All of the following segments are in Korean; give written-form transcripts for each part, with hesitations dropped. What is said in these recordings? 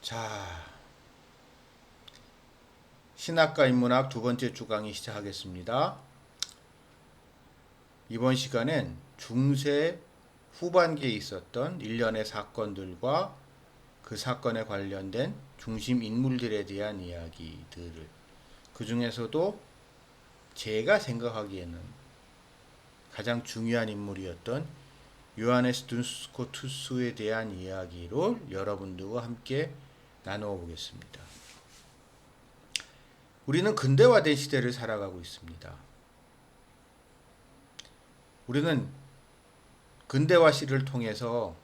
자, 신학과 인문학 두 번째 주 강의 시작하겠습니다. 이번 시간엔 중세 후반기에 있었던 일련의 사건들과 그 사건에 관련된 중심 인물들에 대한 이야기들을, 그 중에서도 제가 생각하기에는 가장 중요한 인물이었던 요하네스 둔스코투스에 대한 이야기를 여러분들과 함께 나누어 보겠습니다. 우리는 근대화된 시대를 살아가고 있습니다. 우리는 근대화 시를 통해서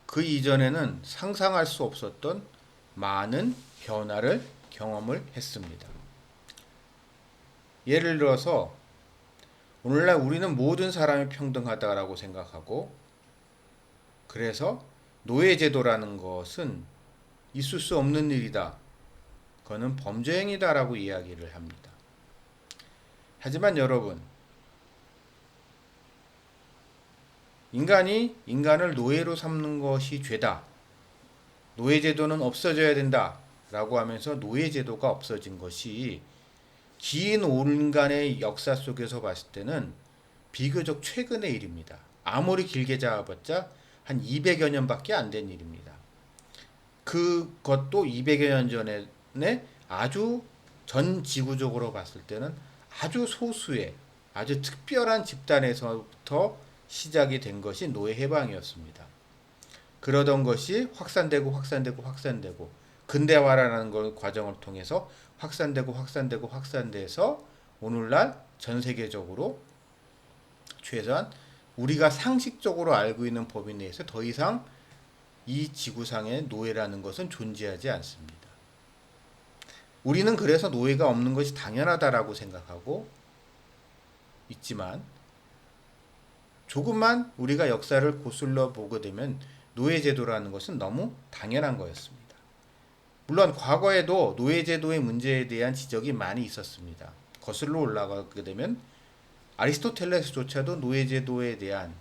그 이전에는 상상할 수 없었던 많은 변화를 경험을 했습니다. 예를 들어서 오늘날 우리는 모든 사람이 평등하다라고 생각하고, 그래서 노예제도라는 것은 있을 수 없는 일이다, 그거는 범죄 행위다라고 이야기를 합니다. 하지만 여러분, 인간이 인간을 노예로 삼는 것이 죄다, 노예제도는 없어져야 된다 라고 하면서 노예제도가 없어진 것이 긴 인간의 역사 속에서 봤을 때는 비교적 최근의 일입니다. 아무리 길게 잡아봤자 한 200여 년밖에 안 된 일입니다. 그것도 200여 년 전에 아주 전 지구적으로 봤을 때는 아주 소수의 아주 특별한 집단에서부터 시작이 된 것이 노예 해방이었습니다. 그러던 것이 확산되고 근대화라는 과정을 통해서 확산돼서 오늘날 전 세계적으로 최소한 우리가 상식적으로 알고 있는 범위 내에서 더 이상 이 지구상에 노예라는 것은 존재하지 않습니다. 우리는 그래서 노예가 없는 것이 당연하다라고 생각하고 있지만, 조금만 우리가 역사를 거슬러 보게 되면 노예제도라는 것은 너무 당연한 거였습니다. 물론 과거에도 노예제도의 문제에 대한 지적이 많이 있었습니다. 거슬러 올라가게 되면 아리스토텔레스조차도 노예제도에 대한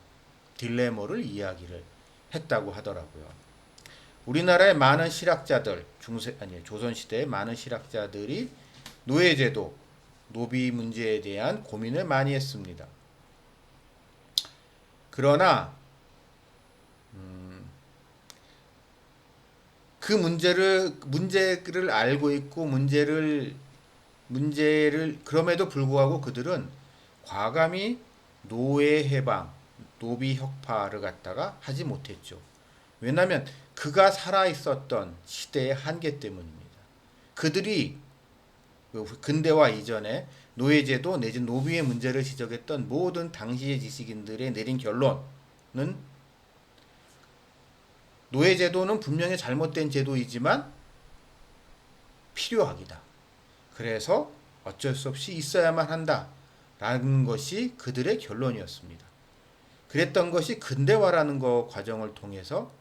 딜레마를 이야기를 했다고 하더라고요. 우리나라의 많은 실학자들, 조선시대의 많은 실학자들이 노예제도, 노비 문제에 대한 고민을 많이 했습니다. 그러나 그 문제를 알고 있고 문제를 그럼에도 불구하고 그들은 과감히 노예 해방, 노비 혁파를 갖다가 하지 못했죠. 왜냐하면 그가 살아 있었던 시대의 한계 때문입니다. 그들이 근대화 이전에 노예제도 내지 노비의 문제를 지적했던 모든 당시의 지식인들의 내린 결론은 노예제도는 분명히 잘못된 제도이지만 필요하기다. 그래서 어쩔 수 없이 있어야만 한다라는 것이 그들의 결론이었습니다. 그랬던 것이 근대화라는 과정을 통해서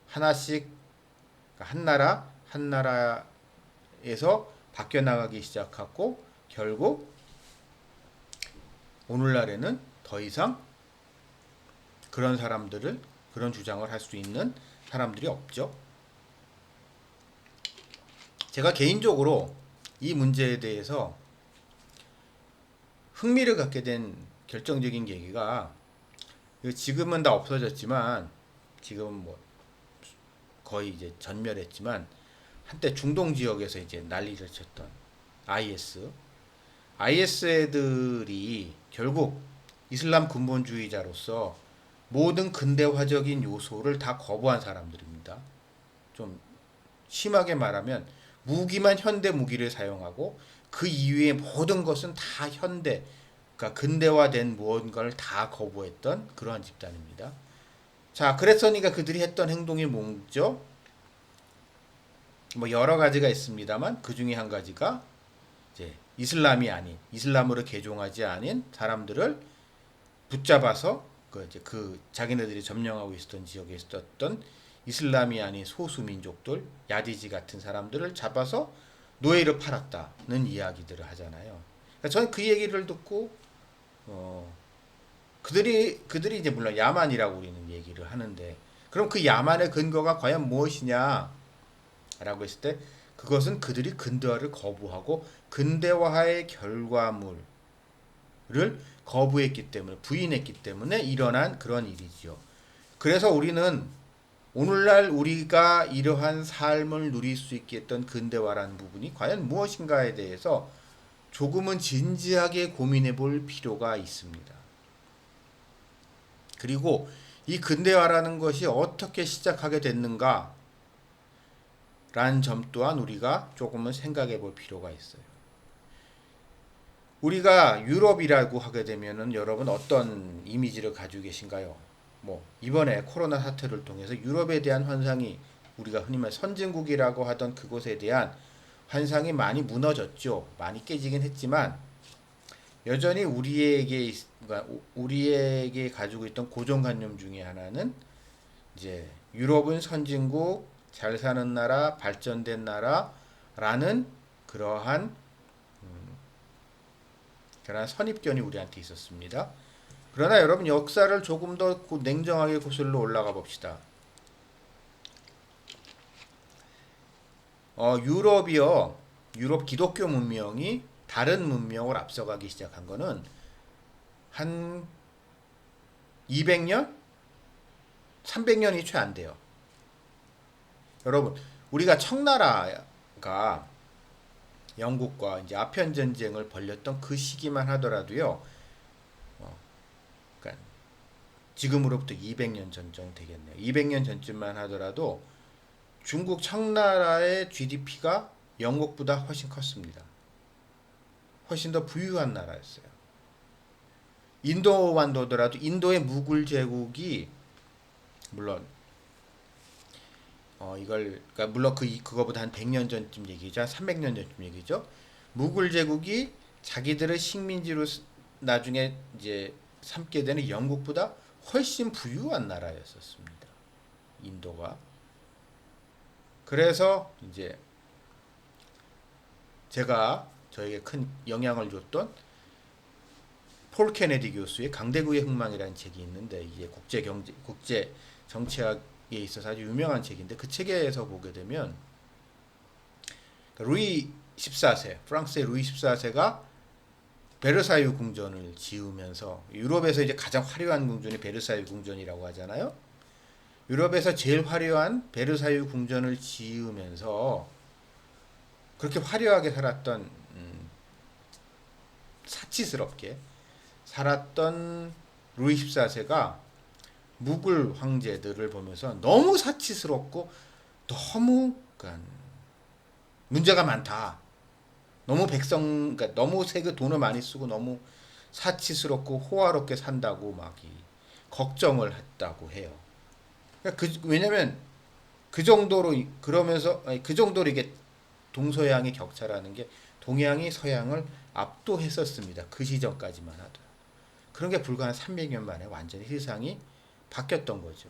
하나씩 한 나라에서 바뀌어 나가기 시작하고, 결국 오늘날에는 더 이상 그런 주장을 할 수 있는 사람들이 없죠. 제가 개인적으로 이 문제에 대해서 흥미를 갖게 된 결정적인 계기가, 지금은 다 없어졌지만, 지금은 뭐 거의 이제 전멸했지만, 한때 중동 지역에서 이제 난리를 쳤던 IS 애들이 결국 이슬람 근본주의자로서 모든 근대화적인 요소를 다 거부한 사람들입니다. 좀 심하게 말하면 현대 무기를 사용하고 그 이외의 모든 것은 다 그러니까 근대화된 무언가를 다 거부했던 그러한 집단입니다. 자, 그랬으니까 그들이 했던 행동이 뭐죠? 뭐 여러 가지가 있습니다만 그 중에 한 가지가 이제 이슬람으로 개종하지 않은 사람들을 붙잡아서 자기네들이 점령하고 있었던 지역에 있었던 이슬람이 아닌 소수 민족들, 야디지 같은 사람들을 잡아서 노예로 팔았다는 이야기들을 하잖아요. 그러니까 저는 그 얘기를 듣고 그들이 이제 물론 야만이라고 우리는 얘기를 하는데, 그럼 그 야만의 근거가 과연 무엇이냐? 라고 했을 때 그것은 그들이 근대화를 거부하고 근대화의 결과물을 거부했기 때문에 부인했기 때문에 일어난 그런 일이지요. 그래서 우리는 오늘날 우리가 이러한 삶을 누릴 수 있게 했던 근대화라는 부분이 과연 무엇인가에 대해서 조금은 진지하게 고민해 볼 필요가 있습니다. 그리고 이 근대화라는 것이 어떻게 시작하게 됐는가 라는 점 또한 우리가 조금은 생각해 볼 필요가 있어요. 우리가 유럽이라고 하게 되면은 여러분 어떤 이미지를 가지고 계신가요? 이번에 코로나 사태를 통해서 유럽에 대한 환상이 우리가 흔히 말 선진국이라고 하던 그곳에 대한 환상이 많이 무너졌죠. 많이 깨지긴 했지만 여전히 우리에게 가지고 있던 고정관념 중에 하나는 이제 유럽은 선진국, 잘 사는 나라, 발전된 나라라는 그러한 선입견이 우리한테 있었습니다. 그러나 여러분 역사를 조금 더 냉정하게 거슬러 올라가 봅시다. 유럽 기독교 문명이 다른 문명을 앞서가기 시작한 거는 한 200년? 300년이 채 안 돼요. 여러분, 우리가 청나라가 영국과 이제 아편 전쟁을 벌였던 그 시기만 하더라도요. 그러니까 지금으로부터 200년 전쯤 되겠네요. 200년 전쯤만 하더라도 중국 청나라의 GDP가 영국보다 훨씬 컸습니다. 훨씬 더 부유한 나라였어요. 인도만 보더라도 인도의 무굴 제국이 물론 그러니까 물론 그거보다 한 100년 전쯤 얘기죠. 300년 전쯤 얘기죠. 무굴 제국이 자기들의 식민지로 나중에 이제 삼게 되는 영국보다 훨씬 부유한 나라였었습니다. 인도가. 그래서 이제 제가 저에게 큰 영향을 줬던 폴 케네디 교수의 강대국의 흥망이라는 책이 있는데 이게 국제 정치학에 있어서 아주 유명한 책인데 그 책에서 보게 되면 루이 14세, 프랑스의 루이 14세가 베르사유 궁전을 지으면서 유럽에서 이제 가장 화려한 궁전이 베르사유 궁전이라고 하잖아요. 유럽에서 제일 화려한 베르사유 궁전을 지으면서 그렇게 화려하게 살았던 사치스럽게 살았던 루이 14세가 무굴 황제들을 보면서 너무 사치스럽고 너무 문제가 많다. 너무 그러니까 너무 돈을 많이 쓰고 너무 사치스럽고 호화롭게 산다고 걱정을 했다고 해요. 왜냐면 그 정도로 이게 동서양의 격차라는 게 동양이 서양을 압도했었습니다. 그 시점까지만 하더라도. 그런 게 불과 한 300년 만에 완전히 세상이 바뀌었던 거죠.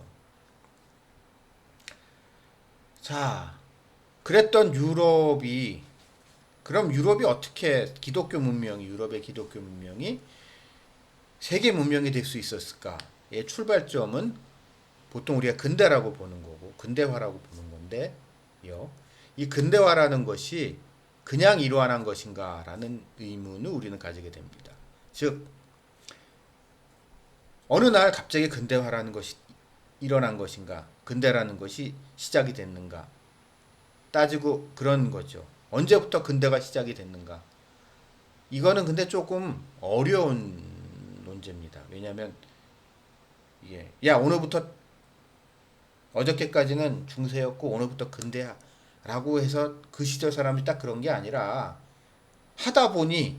자, 그랬던 그럼 유럽이 어떻게 유럽의 기독교 문명이 세계 문명이 될 수 있었을까의 출발점은 보통 우리가 근대라고 보는 거고, 근대화라고 보는 건데요. 이 근대화라는 것이 그냥 일어난 것인가라는 의문을 우리는 가지게 됩니다. 즉, 어느 날 갑자기 근대화라는 것이 일어난 것인가, 근대라는 것이 시작이 됐는가 따지고 그런 거죠. 언제부터 근대가 시작이 됐는가? 이거는 근데 조금 어려운 논제입니다. 왜냐하면 오늘부터 어저께까지는 중세였고 오늘부터 근대야 라고 해서 그 시절 사람이 딱 그런 게 아니라 하다 보니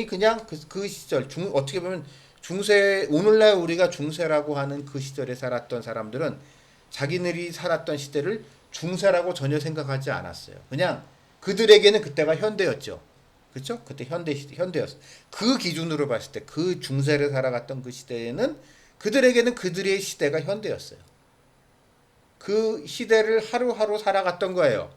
그냥 그 시절 어떻게 보면 오늘날 우리가 중세라고 하는 그 시절에 살았던 사람들은 자기들이 살았던 시대를 중세라고 전혀 생각하지 않았어요. 그냥 그들에게는 그때가 현대였죠. 그렇죠? 그때 현대였어. 그 기준으로 봤을 때 그 중세를 살아갔던 그 시대에는 그들에게는 그들의 시대가 현대였어요. 그 시대를 하루하루 살아갔던 거예요.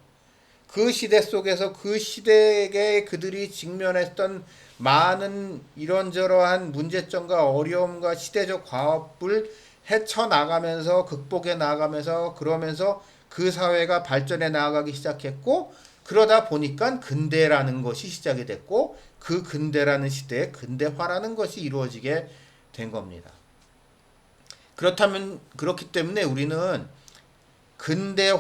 그 시대 속에서 그 시대에 그들이 직면했던 많은 이런저러한 문제점과 어려움과 시대적 과업을 헤쳐나가면서 극복해 나가면서 그러면서 그 사회가 발전해 나가기 시작했고 그러다 보니까 근대라는 것이 시작이 됐고 그 근대라는 시대에 근대화라는 것이 이루어지게 된 겁니다. 그렇기 때문에 우리는 근대와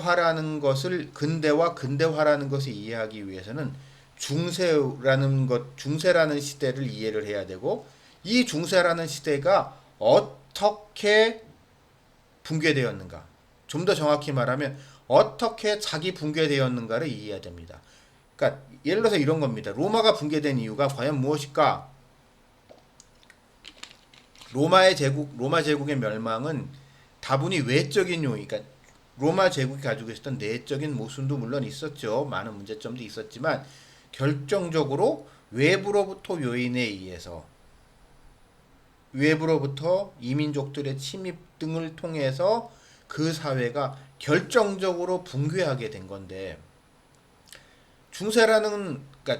근대화라는 것을 이해하기 위해서는 중세라는 시대를 이해를 해야 되고 이 중세라는 시대가 어떻게 붕괴되었는가, 좀 더 정확히 말하면 어떻게 자기 붕괴되었는가를 이해해야 됩니다. 그러니까 예를 들어서 이런 겁니다. 로마가 붕괴된 이유가 과연 무엇일까? 로마 제국의 멸망은 다분히 외적인 요인, 그러니까 로마 제국이 가지고 있었던 내적인 모순도 물론 있었죠. 많은 문제점도 있었지만 결정적으로 외부로부터 이민족들의 침입 등을 통해서 그 사회가 결정적으로 붕괴하게 된 건데 그러니까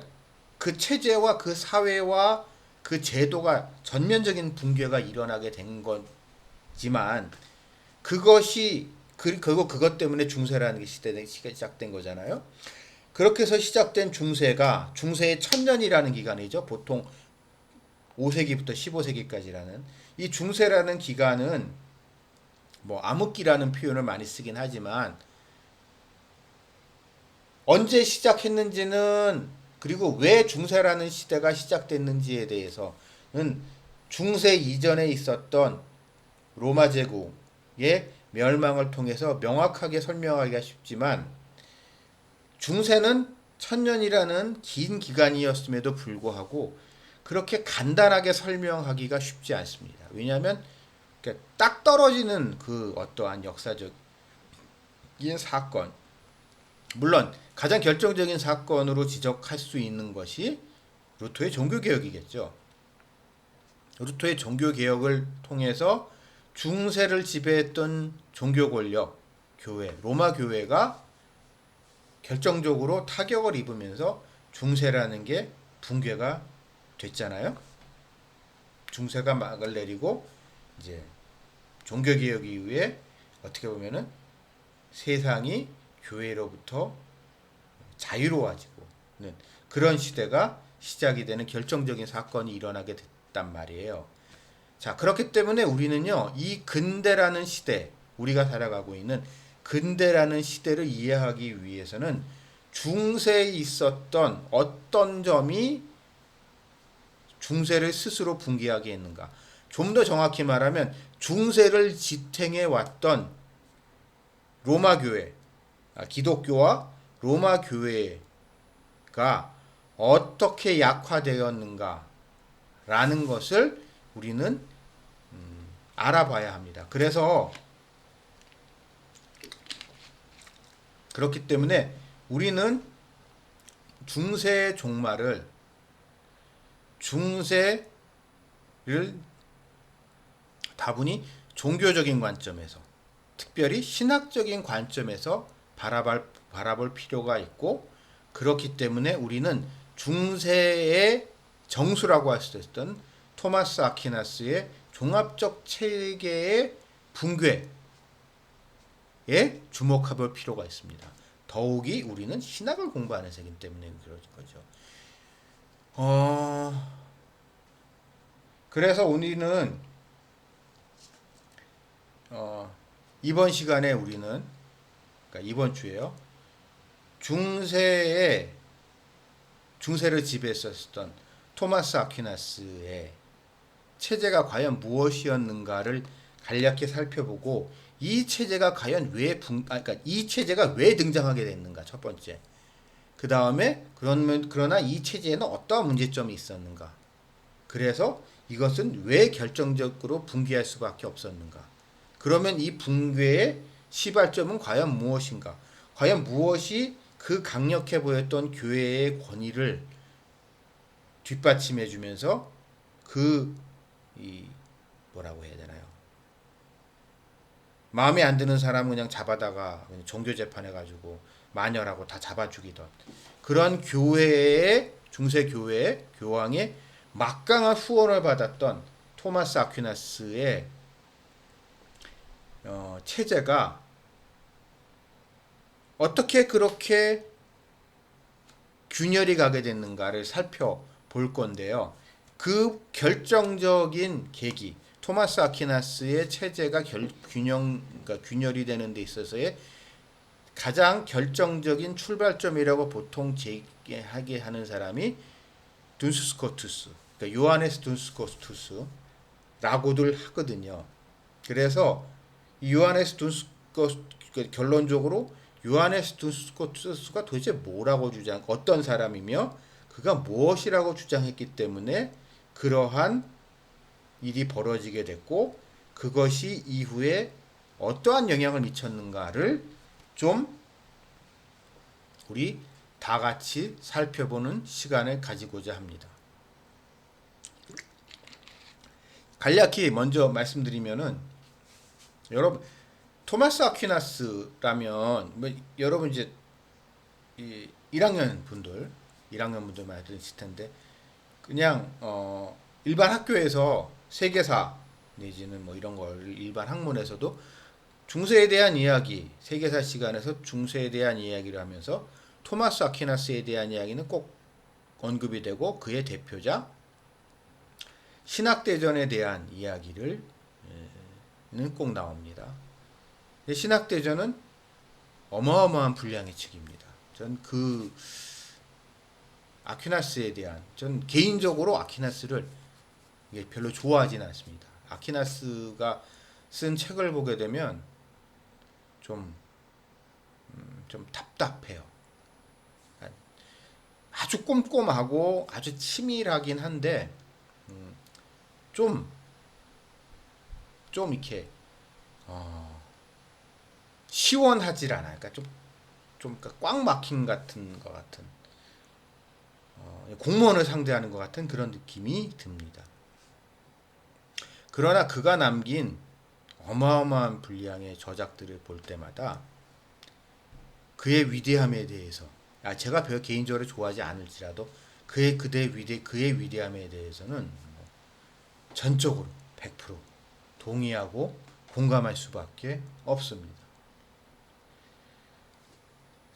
그 체제와 그 사회와 그 제도가 전면적인 붕괴가 일어나게 된 거지만 그것 때문에 중세라는 게 시작된 거잖아요. 그렇게 해서 시작된 중세의 1000년이라는 기간이죠. 보통 5세기부터 15세기까지라는 이 중세라는 기간은 뭐 암흑기라는 표현을 많이 쓰긴 하지만 언제 시작했는지는 그리고 왜 중세라는 시대가 시작됐는지에 대해서는 중세 이전에 있었던 로마 제국의 멸망을 통해서 명확하게 설명하기가 쉽지만 중세는 1000년이라는 긴 기간이었음에도 불구하고 그렇게 간단하게 설명하기가 쉽지 않습니다. 왜냐하면 딱 떨어지는 그 어떠한 역사적인 사건, 물론 가장 결정적인 사건으로 지적할 수 있는 것이 루터의 종교개혁이겠죠. 루터의 종교개혁을 통해서 중세를 지배했던 종교 권력, 로마 교회가 결정적으로 타격을 입으면서 중세라는 게 붕괴가 됐잖아요. 중세가 막을 내리고 이제 종교개혁 이후에 어떻게 보면은 세상이 교회로부터 자유로워지고 그런 시대가 시작이 되는 결정적인 사건이 일어나게 됐단 말이에요. 자, 그렇기 때문에 우리는요, 이 근대라는 시대, 우리가 살아가고 있는 근대라는 시대를 이해하기 위해서는 중세에 있었던 어떤 점이 중세를 스스로 붕괴하게 했는가. 좀 더 정확히 말하면 중세를 지탱해 왔던 로마 교회, 기독교와 로마 교회가 어떻게 약화되었는가라는 것을 우리는 알아봐야 합니다. 그렇기 때문에 우리는 중세의 중세를 다분히 종교적인 관점에서, 특별히 신학적인 관점에서 바라볼 필요가 있고, 그렇기 때문에 우리는 중세의 정수라고 할 수 있던 토마스 아퀴나스의 종합적 체계의 붕괴에 주목해볼 필요가 있습니다. 더욱이 우리는 신학을 공부하는 세기 때문에 그런 거죠. 그래서 우리는 이번 시간에 우리는 그러니까 이번 주에요. 중세를 지배했었던 토마스 아퀴나스의 체제가 과연 무엇이었는가를 간략히 살펴보고 이 체제가 과연 이 체제가 왜 등장하게 됐는가 첫 번째. 그 다음에 그러나 이 체제에는 어떠한 문제점이 있었는가. 그래서 이것은 왜 결정적으로 붕괴할 수밖에 없었는가. 그러면 이 붕괴의 시발점은 과연 무엇인가. 과연 무엇이 그 강력해 보였던 교회의 권위를 뒷받침해 주면서 뭐라고 해야 되나요? 마음에 안 드는 사람은 그냥 잡아다가 종교 재판해가지고 마녀라고 다 잡아죽이던 그런 중세 교회의 교황의 막강한 후원을 받았던 토마스 아퀴나스의 체제가 어떻게 그렇게 균열이 가게 됐는가를 살펴볼 건데요. 그 결정적인 계기, 토마스 아퀴나스의 체제가 그러니까 균열이 되는 데 있어서의 가장 결정적인 출발점이라고 보통 제기하게 하는 사람이 둔스 스코투스, 그러니까 요하네스 둔스 스코투스라고들 하거든요. 그래서 요하네스 둔스 결론적으로 요하네스 둔스 스코투스가 도대체 뭐라고 어떤 사람이며 그가 무엇이라고 주장했기 때문에 그러한 일이 벌어지게 됐고 그것이 이후에 어떠한 영향을 미쳤는가를 좀 우리 다 같이 살펴보는 시간을 가지고자 합니다. 간략히 먼저 말씀드리면은 여러분 토마스 아퀴나스라면 여러분 이제 1학년 분들 많이 들으실 텐데 그냥 일반 학교에서 세계사 내지는 뭐 이런 걸 일반 학문에서도 중세에 대한 이야기, 세계사 시간에서 중세에 대한 이야기를 하면서 토마스 아퀴나스에 대한 이야기는 꼭 언급이 되고 그의 대표작 신학대전에 대한 이야기를 꼭 나옵니다. 신학대전은 어마어마한 분량의 책입니다. 전 그 아퀴나스에 대한 전 개인적으로 아퀴나스를 별로 좋아하지는 않습니다. 아퀴나스가 쓴 책을 보게 되면 좀 답답해요. 아주 꼼꼼하고 아주 치밀하긴 한데 좀 이렇게 시원하질 않아요. 그러니까 좀 꽉 막힌 같은 것 같은 공무원을 상대하는 것 같은 그런 느낌이 듭니다. 그러나 그가 남긴 어마어마한 분량의 저작들을 볼 때마다 그의 위대함에 대해서 제가 별로 개인적으로 좋아하지 않을지라도 그의 위대함에 대해서는 전적으로 100% 동의하고 공감할 수밖에 없습니다.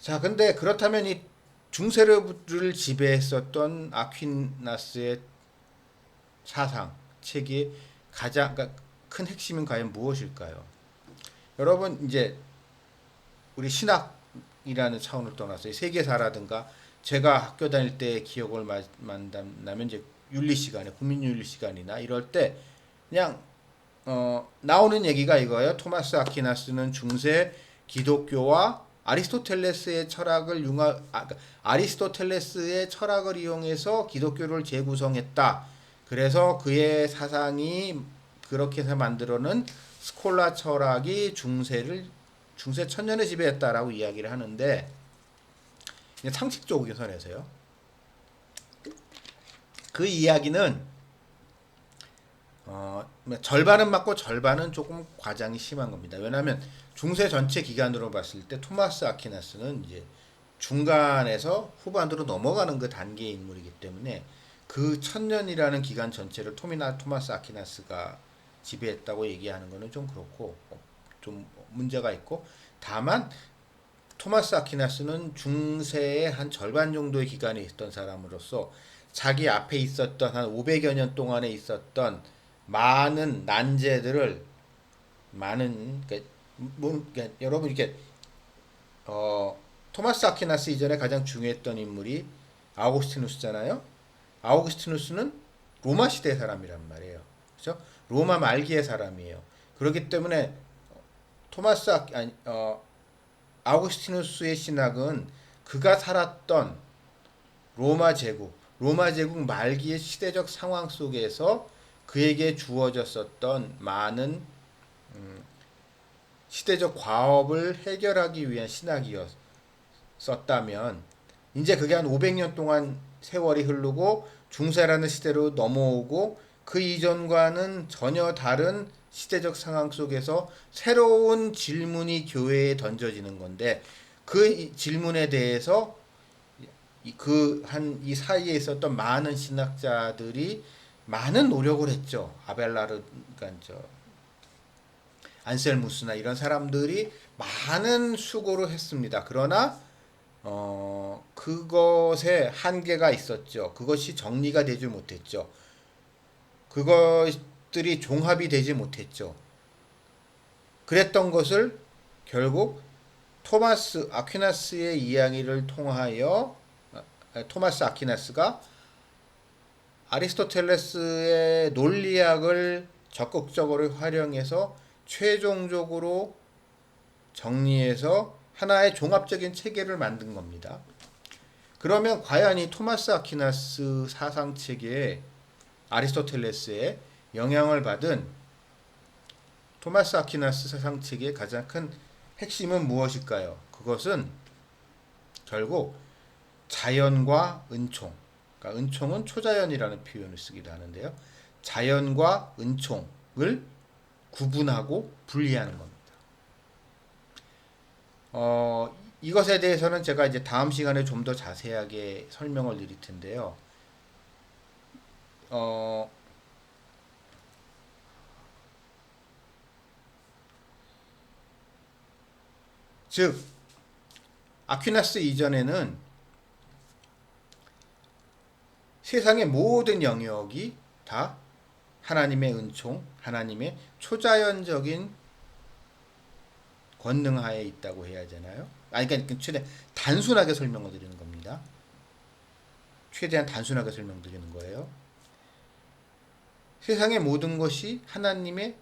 자, 근데 그렇다면 이 중세를 지배했었던 아퀴나스의 사상, 책의 가장 큰 핵심은 과연 무엇일까요? 여러분 이제 우리 신학이라는 차원을 떠나서 세계사라든가 제가 학교 다닐 때 기억을 만나면 이제 윤리 시간에 국민윤리 시간이나 이럴 때 그냥 나오는 얘기가 이거예요. 토마스 아퀴나스는 중세 기독교와 아리스토텔레스의 아리스토텔레스의 철학을 이용해서 기독교를 재구성했다. 그래서 그의 사상이 그렇게 해서 만들어낸 스콜라 철학이 중세 천년을 지배했다라고 이야기를 하는데 상식적인 선에서요. 그 이야기는 절반은 맞고 절반은 조금 과장이 심한 겁니다. 왜냐하면 중세 전체 기간으로 봤을 때 토마스 아퀴나스는 이제 중간에서 후반으로 넘어가는 그 단계의 인물이기 때문에 그 천년이라는 기간 전체를 토마스 아퀴나스가 지배했다고 얘기하는 것은 좀 그렇고 좀 문제가 있고 다만 토마스 아퀴나스는 중세의 한 절반 정도의 기간에 있었던 사람으로서 자기 앞에 있었던 한 500여 년 동안에 있었던 많은 난제들을 그러니까 여러분 이렇게 토마스 아퀴나스 이전에 가장 중요했던 인물이 아우구스티누스잖아요. 아우구스티누스는 로마 시대 사람이란 말이에요. 그렇죠? 로마 말기의 사람이에요. 그렇기 때문에 아우구스티누스의 신학은 그가 살았던 로마 제국 말기의 시대적 상황 속에서 그에게 주어졌었던 많은 시대적 과업을 해결하기 위한 신학이었다면 이제 그게 한 500년 동안 세월이 흐르고 중세라는 시대로 넘어오고 그 이전과는 전혀 다른 시대적 상황 속에서 새로운 질문이 교회에 던져지는 건데 그 질문에 대해서 이 사이에 있었던 많은 신학자들이 많은 노력을 했죠. 안셀무스나 이런 사람들이 많은 수고를 했습니다. 그러나 그것에 한계가 있었죠. 그것이 정리가 되지 못했죠. 그것들이 종합이 되지 못했죠. 그랬던 것을 결국 토마스 아퀴나스의 이야기를 통하여 토마스 아퀴나스가 아리스토텔레스의 논리학을 적극적으로 활용해서 최종적으로 정리해서 하나의 종합적인 체계를 만든 겁니다. 그러면 과연 이 토마스 아퀴나스 사상 체계에 아리스토텔레스의 영향을 받은 토마스 아퀴나스 사상 체계의 가장 큰 핵심은 무엇일까요? 그것은 결국 자연과 은총, 그러니까 은총은 초자연이라는 표현을 쓰기도 하는데요. 자연과 은총을 구분하고 분리하는 겁니다. 이것에 대해서는 제가 이제 다음 시간에 좀 더 자세하게 설명을 드릴 텐데요. 즉 아퀴나스 이전에는 세상의 모든 영역이 다 하나님의 은총, 하나님의 초자연적인 권능하에 있다고 해야 하잖아요. 그러니까 최대한 단순하게 설명을 드리는 겁니다. 최대한 단순하게 설명드리는 거예요. 세상의 모든 것이 하나님의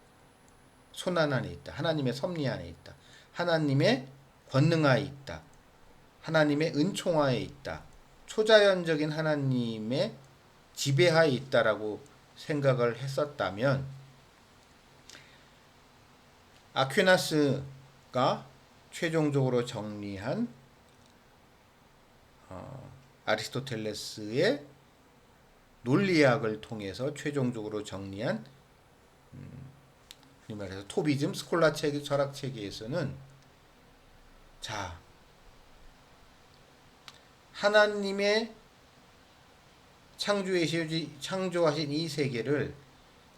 손안 안에 있다. 하나님의 섭리 안에 있다. 하나님의 권능하에 있다. 하나님의 은총하에 있다. 초자연적인 하나님의 지배하에 있다라고 생각을 했었다면 아퀴나스가 최종적으로 정리한 아리스토텔레스의 논리학을 통해서 최종적으로 정리한 이 말해서 토비즘 스콜라 체계 철학 체계에서는 자 하나님의 창조하신 이 세계를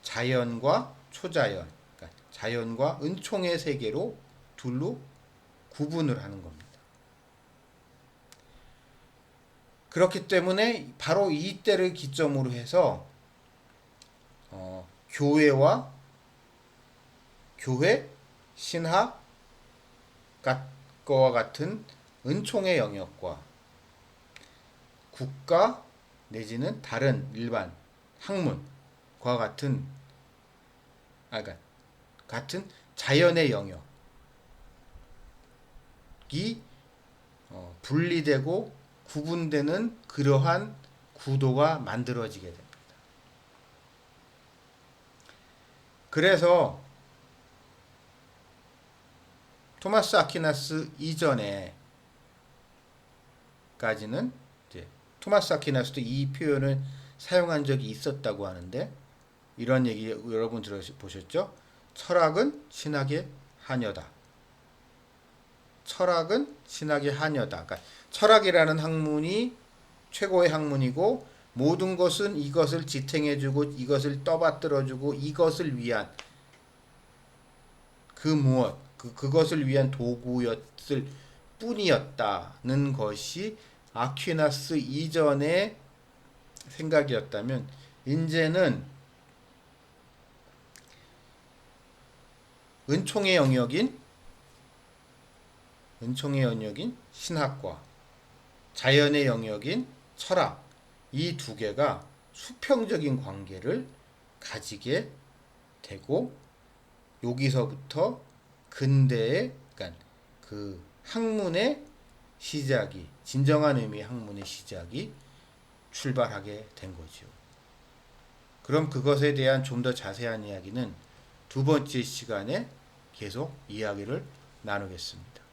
자연과 초자연, 그러니까 자연과 은총의 세계로 둘로 구분을 하는 겁니다. 그렇기 때문에 바로 이때를 기점으로 해서 교회, 신학과 같은 은총의 영역과 국가 내지는 다른 일반 학문과 같은 같은 자연의 영역이 분리되고 구분되는 그러한 구도가 만들어지게 됩니다. 그래서 토마스 아퀴나스 이전에까지는 토마스 아퀴나스도 이 표현을 사용한 적이 있었다고 하는데 이런 얘기 여러분 들어보셨죠? 철학은 신학의 하녀다. 철학은 신학의 하녀다. 그러니까 철학이라는 학문이 최고의 학문이고 모든 것은 이것을 지탱해주고 이것을 떠받들어주고 이것을 위한 그것을 위한 도구였을 뿐이었다는 것이 아퀴나스 이전의 생각이었다면 이제는 은총의 영역인 신학과 자연의 영역인 철학 이 두 개가 수평적인 관계를 가지게 되고 여기서부터 근대의 그러니까 그 학문의 시작이 진정한 의미의 학문의 시작이 출발하게 된 거죠. 그럼 그것에 대한 좀 더 자세한 이야기는 두 번째 시간에 계속 이야기를 나누겠습니다.